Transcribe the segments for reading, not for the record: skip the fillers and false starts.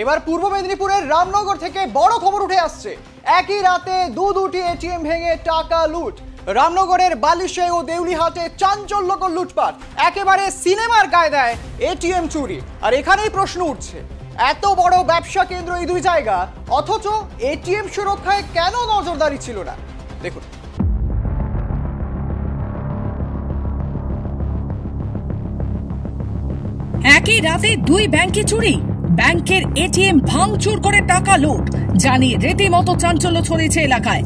এবার পূর্ব মেদিনীপুরের রামনগর থেকে বড় খবর উঠে আসছে। একই রাতে দুটি এটিএম ভেঙে টাকা লুট। রামনগরের বালিশাই ও দেউলিহাটে চাঞ্চল্যকর লুটপাট, একেবারে সিনেমার কায়দায় এটিএম চুরি। আর এখানেই প্রশ্ন উঠছে, এত বড় ব্যবসা কেন্দ্র এই দুই জায়গা, অথচ এটিএম সুরক্ষায় কেন নজরদারি ছিল না? দেখুন। একই রাতে দুই ব্যাংকে চুরি, ব্যাংকের এটিএম ভাঙচুর করে টাকা লুট, জানিয়ে রীতিমতো চাঞ্চল্য ছড়িয়েছে এলাকায়।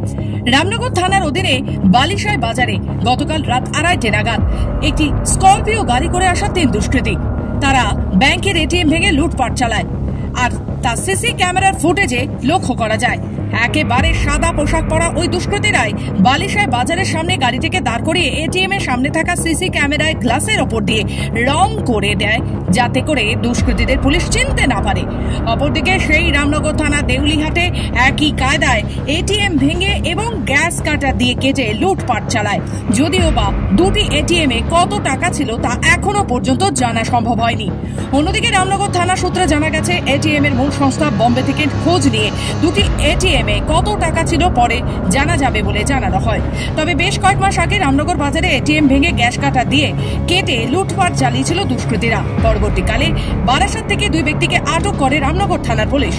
রামনগর থানার অধীনে বালিশাই বাজারে গতকাল রাত 2:30 নাগাদ একটি স্করপিও গাড়ি করে আসা 3 দুষ্কৃতী। তারা ব্যাংকের এটিএম ভেঙে লুটপাট চালায়, আর তা সিসি ক্যামেরার ফুটেজে লক্ষ্য করা যায়। একেবারে সাদা পোশাক পরা ওই দুষ্কৃতীরাই বালিশাই বাজারের সামনে গাড়িটিকে দাঁড় করিয়ে এটিএম এর সামনে থাকা সিসি ক্যামেরায় গ্লাসের ওপর দিয়ে রং করে দেয়, যাতে করে দুষ্কৃতীদের পুলিশ চিনতে না পারে। অপরদিকে সেই রামনগর থানা দেউলিহাটে একই কায়দায় এটিএম ভেঙে এবং গ্যাস কাটার দিয়ে কেটে লুটপাট চালায়। যদিও বা দুটি এটিএম এ কত টাকা ছিল তা এখনো পর্যন্ত জানা সম্ভব হয়নি। অন্যদিকে রামনগর থানা সূত্রে জানা গেছে, এটিএম এর মূল সংস্থা বোম্বে থেকে খোঁজ নিয়ে দুটি এটিএম কত টাকা ছিল পরে জানা যাবে বলে জানানো হয়। তবে বেশ কয়েক মাস আগে রামনগর বাজারে এটিএম ভেঙে গ্যাস কাটা দিয়ে কেটে লুটপাট চালিয়েছিল দুষ্কৃতীরা। পরবর্তীকালে বারাসাত থেকে 2 ব্যক্তিকে আটক করে রামনগর থানার পুলিশ।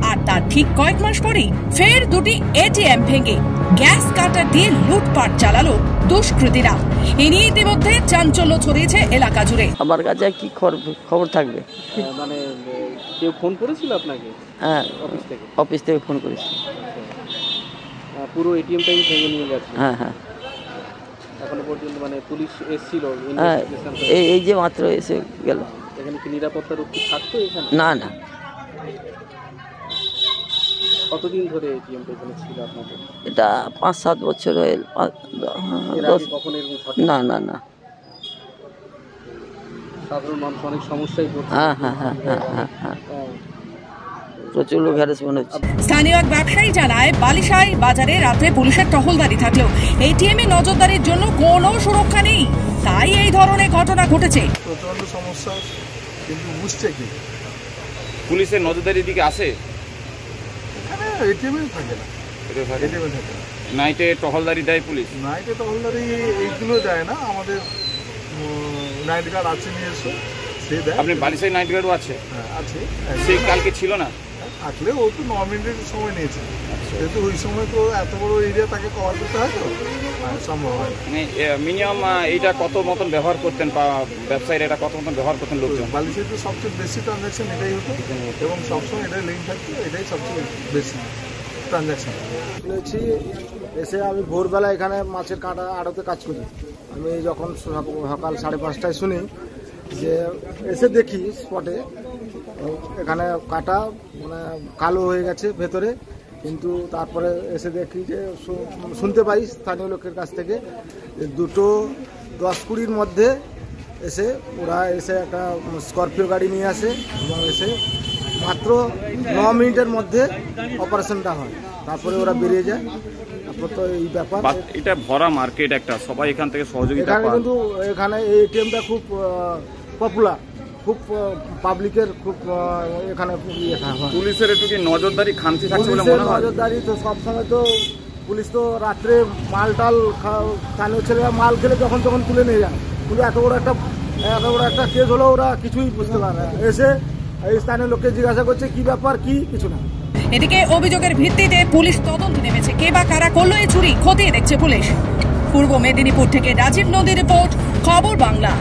আর তার ঠিক কয়েক মাস পরেই ফের দুটি এটিএম ভেঙে গ্যাস কাটা দিয়ে লুটপাট চালালো দুষ্কৃতীরা। এ নিয়ে ইতিমধ্যে চাঞ্চল্য ছড়িয়েছে এলাকা জুড়ে। আমার কাছে কি খবর থাকবে? মানে কেউ ফোন করেছিল আপনাকে? হ্যাঁ, অফিস থেকে ফোন করেছিল। পুরো এটিএমটাই ভেঙে নিয়ে গেছে। হ্যাঁ হ্যাঁ, এখনো পর্যন্ত মানে পুলিশ এসেছিল? হ্যাঁ, এই যে মাত্র এসে গেল। এখানে কি নিরাপত্তা রক্ষী থাকতো এখানে? না না। কতদিন ধরে এটিএমটা এখানে ছিল আপনাদের? এটা 5-7 বছর হয়ে। না না না, সাধারণ মানুষ অনেক সমস্যায় পড়ছে। হ্যাঁ হ্যাঁ হ্যাঁ হ্যাঁ হ্যাঁ হ্যাঁ, প্রচুর লোক হ্যারাসমেন্ট হচ্ছে। স্থানীয় এক ব্যবসায়ী জানায়, বালিশাই বাজারে রাতে পুলিশের টহলদারি থাকলেও এটিএম এ নজরদারির জন্য কোনো সুরক্ষা নেই, তাই এই ধরনের ঘটনা ঘটেছে। প্রচন্ড সমস্যা, কিন্তু বুঝছে কি পুলিশের নজরদারির দিকে আসে? এখানে এটিএমে থাকে না, এটিএমে থাকে না। নাইটে টহলদারি দেয় পুলিশ? নাইটে টহলদারি এইগুলো দেয় না, আমাদের নাইট গার্ড আছে, নিয়ে এসো সে দেয়। আপনি বালিশাই নাইট গার্ডও আছে? হ্যাঁ আছে। সেই কালকে ছিল না? থাকলে ও তো 9 মিনিটের সময় নিয়েছে, যেহেতু ওই সময় তো এত বড় এরিয়া তাকে কভার করতে হয়, তো সম্ভব হয় না। মানে মিনিমাম এইটা কত মতন ব্যবহার করতেন ব্যবসায়ীরা, এটা কত মতন ব্যবহার করতেন লোকজন? বালিশাইতে সবচেয়ে বেশি ট্রানজ্যাকশন এটাই হতো, এবং সবসময় এটাই লিঙ্ক থাকতো, এটাই সবচেয়ে বেশি ট্রানজ্যাকশন। শুনেছি এসে আমি ভোরবেলা এখানে মাছের কাঁটা আড়তে কাজ করি। আমি যখন সকাল 5:30টায় শুনি, যে এসে দেখি স্পটে এখানে কাটা মানে কালো হয়ে গেছে ভেতরে, কিন্তু তারপরে এসে দেখি যে শুনতে পাই স্থানীয় লোকের কাছ থেকে দুটো 10-20-র মধ্যে এসে ওরা এসে একটা স্করপিও গাড়ি নিয়ে আসে, এবং এসে মাত্র 9 মিনিটের মধ্যে অপারেশনটা হয়, তারপরে ওরা বেরিয়ে যায়। তারপর তো এই ব্যাপার, এটা ভরা মার্কেট একটা, সবাই এখান থেকে সহযোগিতা পায়। কিন্তু এখানে এই এটিএমটা খুব পপুলার, খুব পাবলিকের খুব এখানে পুলিশের একটু কি নজরদারি খামতি থাকছে বলে মনে হয়? নজরদারি তো সবসময়, তো পুলিশ তো রাত্রে মাল টাল স্থানীয় ছেলেরা মাল খেলে যখন তখন তুলে নিয়ে যায়, কিন্তু এত বড় একটা কেস হলো, ওরা কিছুই বুঝতে পারে না। এসে এই স্থানীয় লোককে জিজ্ঞাসা করছে কি ব্যাপার, কি কিছু না। এদিকে অভিযোগের ভিত্তিতে পুলিশ তদন্ত নেমেছে, কে বা কারা করলো এই চুরি খতিয়ে দেখছে পুলিশ। পূর্ব মেদিনীপুর থেকে রাজীব নদীর রিপোর্ট, খবর বাংলা।